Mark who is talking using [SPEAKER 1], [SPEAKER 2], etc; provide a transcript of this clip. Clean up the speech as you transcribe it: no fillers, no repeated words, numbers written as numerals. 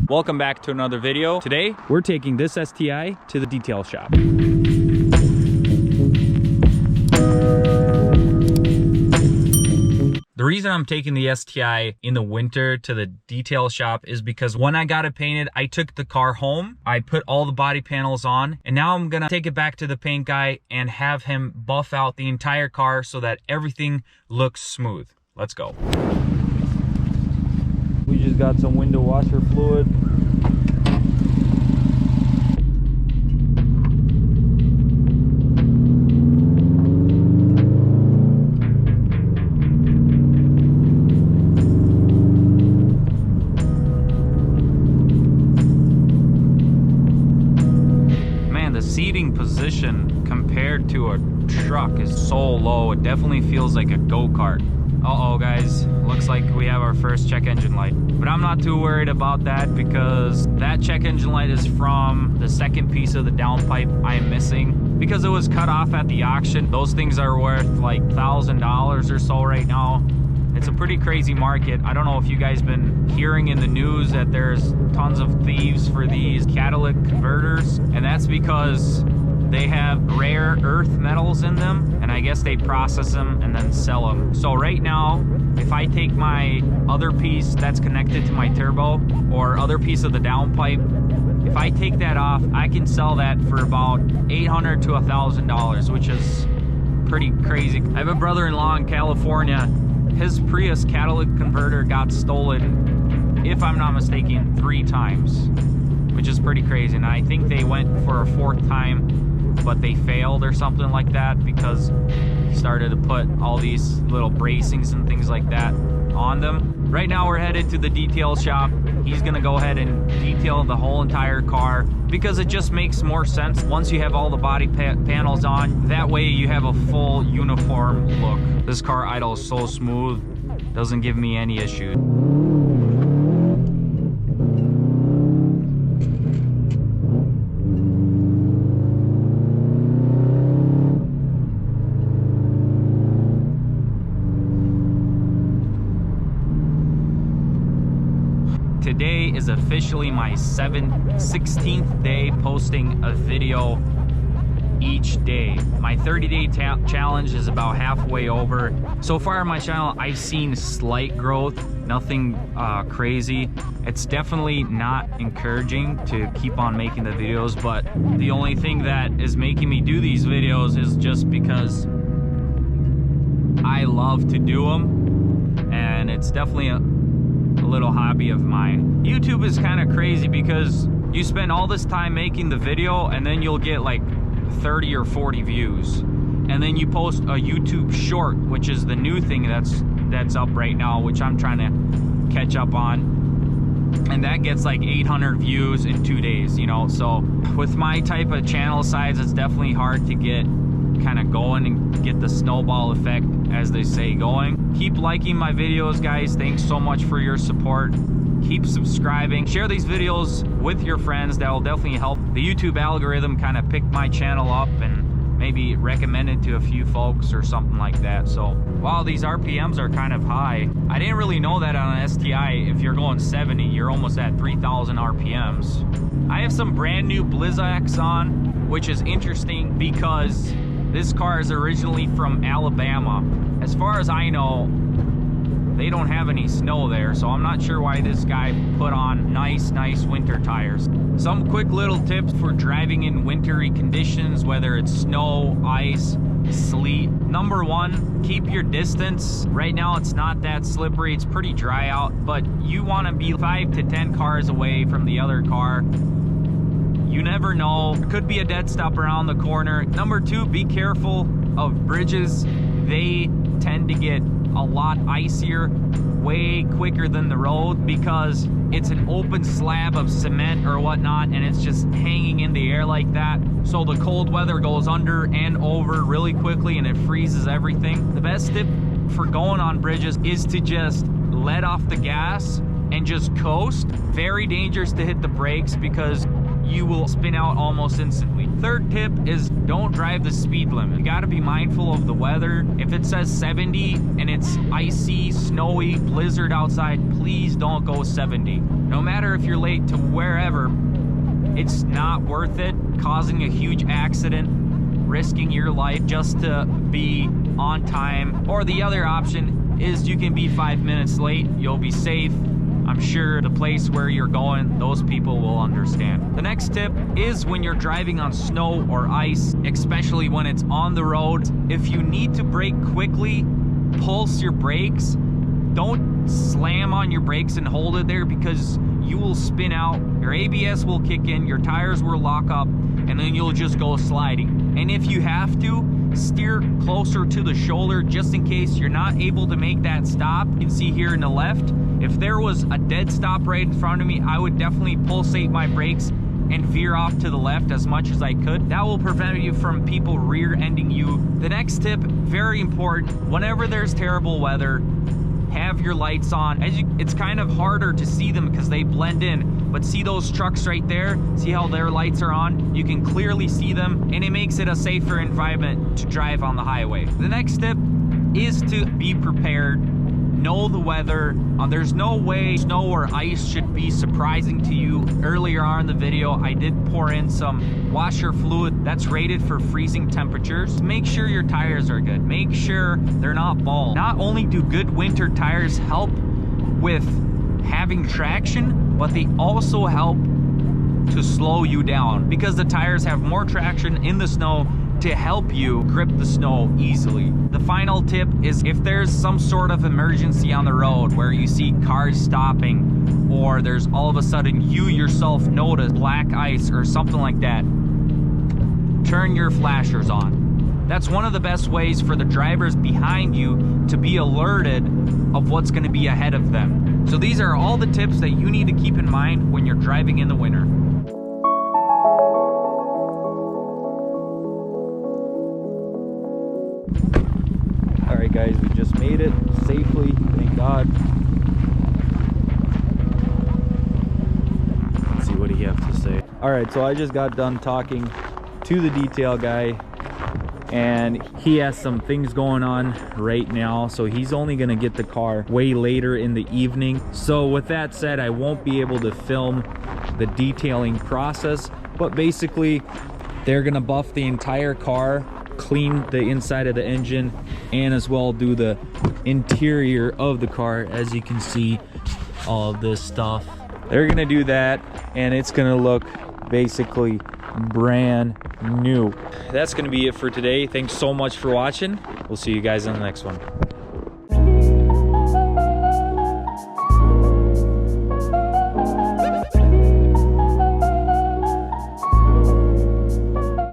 [SPEAKER 1] Welcome back to another video. Today, we're taking this STI to the detail shop. The reason I'm taking the STI in the winter to the detail shop is because when I got it painted, I took the car home, I put all the body panels on, and now I'm gonna take it back to the paint guy and have him buff out the entire car so that everything looks smooth. Let's go. We just got some window washer fluid. Seating position compared to a truck is so low. It definitely feels like a go-kart. Uh-oh guys, looks like we have our first check engine light, but I'm not too worried about that because that check engine light is from the second piece of the downpipe I am missing because it was cut off at the auction. Those things are worth like $1,000 or so right now. It's a pretty crazy market. I don't know if you guys been hearing in the news that there's tons of thieves for these catalytic converters, and that's because they have rare earth metals in them, and I guess they process them and then sell them. So right now, if I take my other piece that's connected to my turbo or other piece of the downpipe, if I take that off, I can sell that for about $800 to $1,000, which is pretty crazy. I have a brother-in-law in California. His Prius catalytic converter got stolen, if I'm not mistaken, 3 times, which is pretty crazy. And I think they went for a 4th time, but they failed or something like that because he started to put all these little bracings and things like that on them. Right now we're headed to the detail shop. He's gonna go ahead and detail the whole entire car because it just makes more sense once you have all the body panels on. That way you have a full uniform look. This car idles so smooth, doesn't give me any issue. Today is officially my 16th day posting a video each day. My 30-day challenge is about halfway over. So far on my channel, I've seen slight growth, nothing crazy. It's definitely not encouraging to keep on making the videos, but the only thing that is making me do these videos is just because I love to do them, and it's definitely a little hobby of mine. YouTube is kind of crazy because you spend all this time making the video and then you'll get like 30 or 40 views, and then you post a YouTube short, which is the new thing that's up right now, which I'm trying to catch up on, and that gets like 800 views in 2 days, you know. So with my type of channel size, it's definitely hard to get kind of going and get the snowball effect, as they say, going. Keep liking my videos, guys. Thanks so much for your support. Keep subscribing. Share these videos with your friends. That will definitely help the YouTube algorithm kind of pick my channel up and maybe recommend it to a few folks or something like that. So, wow, these RPMs are kind of high. I didn't really know that on an STI. If you're going 70, you're almost at 3,000 RPMs. I have some brand new Blizzaks on, which is interesting because this car is originally from Alabama. As far as I know, they don't have any snow there, so I'm not sure why this guy put on nice winter tires. Some quick little tips for driving in wintry conditions, whether it's snow, ice, sleet. Number 1, keep your distance. Right now it's not that slippery, it's pretty dry out, but you want to be 5 to 10 cars away from the other car. You never know, there could be a dead stop around the corner. Number 2, be careful of bridges. They tend to get a lot icier way quicker than the road because it's an open slab of cement or whatnot, and it's just hanging in the air like that. So the cold weather goes under and over really quickly and it freezes everything. The best tip for going on bridges is to just let off the gas and just coast. Very dangerous to hit the brakes because you will spin out almost instantly. Third tip is don't drive the speed limit. You gotta be mindful of the weather. If it says 70 and it's icy, snowy, blizzard outside, please don't go 70. No matter if you're late to wherever, it's not worth it causing a huge accident, risking your life just to be on time. Or the other option is you can be 5 minutes late, you'll be safe. I'm sure the place where you're going, those people will understand. The next tip is when you're driving on snow or ice, especially when it's on the road, if you need to brake quickly, pulse your brakes. Don't slam on your brakes and hold it there, because you will spin out, your ABS will kick in, your tires will lock up, and then you'll just go sliding. And if you have to, steer closer to the shoulder just in case you're not able to make that stop. You can see here in the left, if there was a dead stop right in front of me, I would definitely pulsate my brakes and veer off to the left as much as I could. That will prevent you from people rear-ending you. The next tip, very important, whenever there's terrible weather, have your lights on. It's kind of harder to see them because they blend in, but see those trucks right there? See how their lights are on? You can clearly see them, and it makes it a safer environment to drive on the highway. The next tip is to be prepared. Know the weather. There's no way snow or ice should be surprising to you. Earlier on in the video, I did pour in some washer fluid that's rated for freezing temperatures. Make sure your tires are good. Make sure they're not bald. Not only do good winter tires help with having traction, but they also help to slow you down because the tires have more traction in the snow to help you grip the snow easily. The final tip is if there's some sort of emergency on the road where you see cars stopping, or there's all of a sudden you yourself notice black ice or something like that, turn your flashers on. That's one of the best ways for the drivers behind you to be alerted of what's going to be ahead of them. So these are all the tips that you need to keep in mind when you're driving in the winter. Alright guys, we just made it safely, thank God. Let's see what he has to say. Alright, so I just got done talking to the detail guy, and he has some things going on right now, so he's only gonna get the car way later in the evening. So with that said, I won't be able to film the detailing process, but basically they're gonna buff the entire car, clean the inside of the engine, and as well do the interior of the car. As you can see, all of this stuff, they're gonna do that, and it's gonna look basically brand new. That's gonna be it for today. Thanks so much for watching. We'll see you guys in the next one.